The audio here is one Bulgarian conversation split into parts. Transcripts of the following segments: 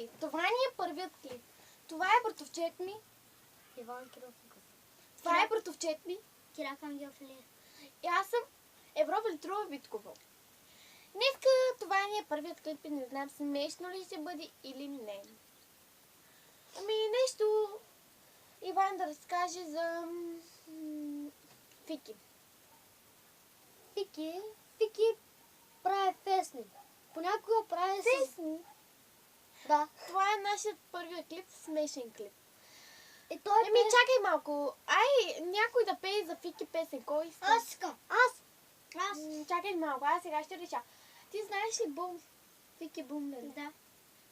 Окей, това ни е първият клип. Това е братовчет ми. Иван Киров. Това е братовчет ми. Кирак Ангелов ли? И аз съм Европа Литрова Виткова. Днеска това ни е първият клип и не знам смешно ли ще бъде или не. Ами нещо Иван да разкаже за Фики. Фики прави песни. Понякога прави Песни. Да. Това е нашият първият клип, смешен клип. И той Еми чакай малко. Ай, някой да пее за Фики песен. Кой иска? Аз искам. Аз. Чакай малко, аз сега ще реша. Ти знаеш ли Бум? Фики Бум, нали? Да.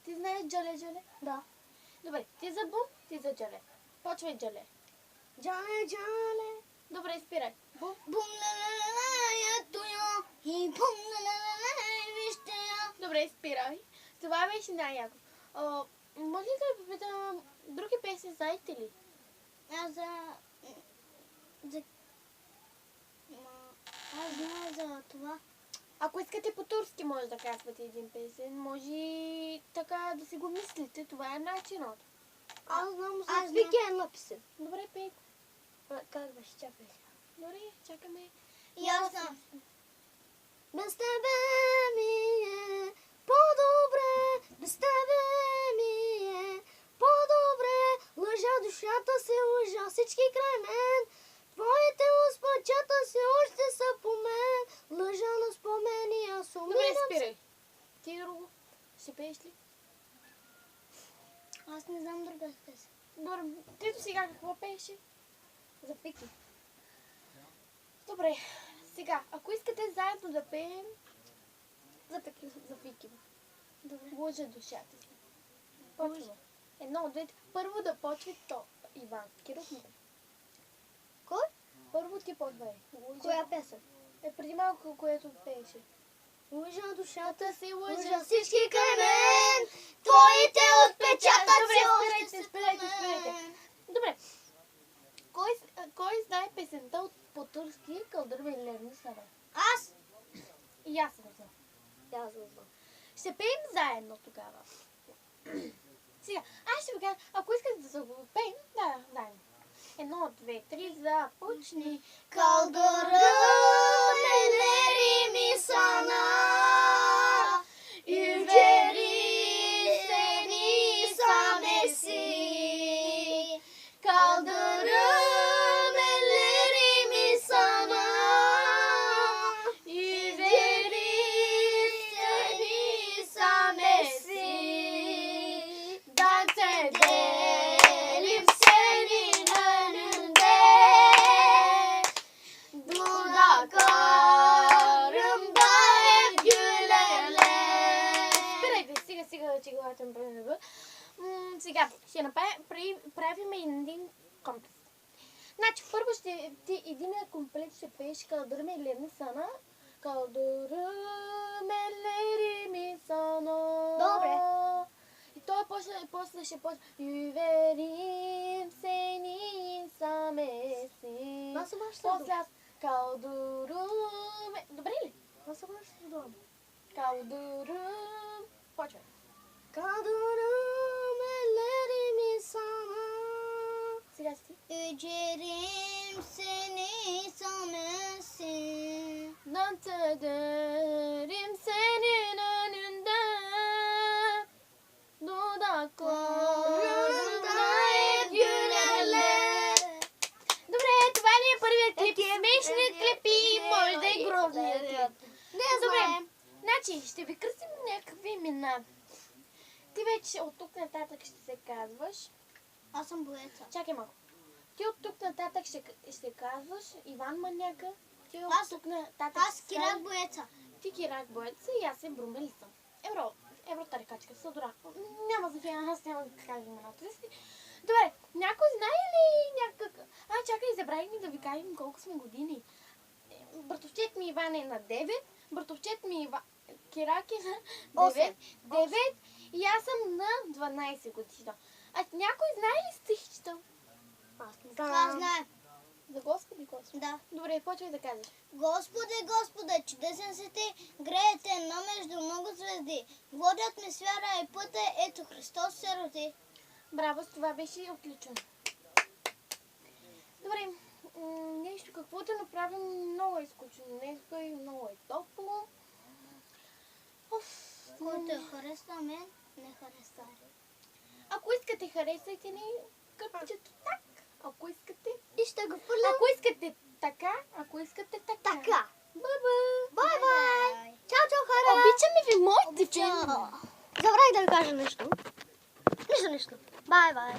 Ти знаеш Джале? Да. Добре, ти за Бум, ти за Джале. Почвай Джале. Джале. Добре, спирай. Бум. Бум ла ето я. И бум ла вижте я. Добре, спирай. Това беше най-яко. Може ли да ви попитам, други песни знаете ли? Аз знам за това. Ако искате по турски, може да казвате един песен. Може и така да си го мислите. Това е начинът. Аз знам за Вики е написан. Добре, пей. Как беше? Чакай. Добре, чакаме. И аз знам. Без тебе ми е по-добре, без тебе ми е по-добре. Лъжа душата се лъжа всички край мен. Твоите успачата се още са по мен. Лъжа на спомени, аз умирам. Добре, спирай. Ти друго? Ще пееш ли? Аз не знам друга песен. Добре, ти до сега какво пееше? За Фики. Добре, сега, ако искате заедно да пеем за Фики. Добре. Лъжа душата си. Почва. Едно от двете. Първо да почне то. Иван. Киров му. Кой? Първо ти почвай. Коя песен? Преди малко, което пееше. Лъжа душата Тата си лъжа лъжа. всички край мен. Твоите отпечатъци Добре, още са спирайте. по мен. Добре. Кой знае песента от по-турски Кълдърва и Лерни Сара? Аз? И аз го знам. Аз го знам. Ще пеем заедно тогава. Сега, аз ще ви кажа, ако искате да го пеем, да, заедно. Едно, две, три, започни. Кaldırım ellerimi sana, üverim seni samesi. Kaldırım ellerimi sana, üverim seni samesi. Dans edelim senin önünde. Dudaklarımda hep gülerler. Спирайте, сега да че главата ми бъде. Сега ще правим един комплект. Значи, първо единият комплект ще пееш Кълдърм елерми сана. Кълдърм елерми сана. Добре. И той после ще почне. Юверим сени самеси. Аз съм още После аз Кълдърм... Добре ли? Аз съм още дом. Кълдърм... Почвай. Kaldırım ellerimi sana, Сега си. ücerim seni samesin. Dans ederim senin önünde. Dudaklarımda hep gülerler. Добре, това ни е първият клип. Смешният клип и може да е грозният клип. Добре, значи ще ви кръстим някакви имена. Ти вече от тук нататък ще се казваш. Аз съм боеца. Чакай малко. Ти от тук нататък ще казваш Иван Маняка. Ти от Аз- тук нататък Аз Кирак боеца. Ти Кирак Боеца и аз се Брумели съм. Евротарикачка, Съдора. Няма значение, аз няма да кажа имената си. Добре, някой знае ли някак... чакай, забравихме да ви кажем колко сме години. Братовчет ми Иван е на 9, братовчет ми Кирак е на 9, 9 и аз съм на 12 година. А някой знае ли стихчета? Аз знае. За Господи, Господи. Да. Добре, почвай да казваш. Господи, Господе, чудесен си ти, греете едно между много звезди. Водят ми с вяра и пътя, ето Христос се роди. Браво, с това беше отлично. Добре, нещо какво да направим, много е скучно днес и много е топло. Който харесва мен, не харесва. Ако искате, харесайте ни къпчето так. Ако искате, И ще го фърлям. ако искате така, ако искате така. Така. Бай-бай. Бай-бай. Чао, чао, хора. Обичаме ви, моите Чао. фенове. Забравих да ви кажа нещо. Нищо. Бай-бай.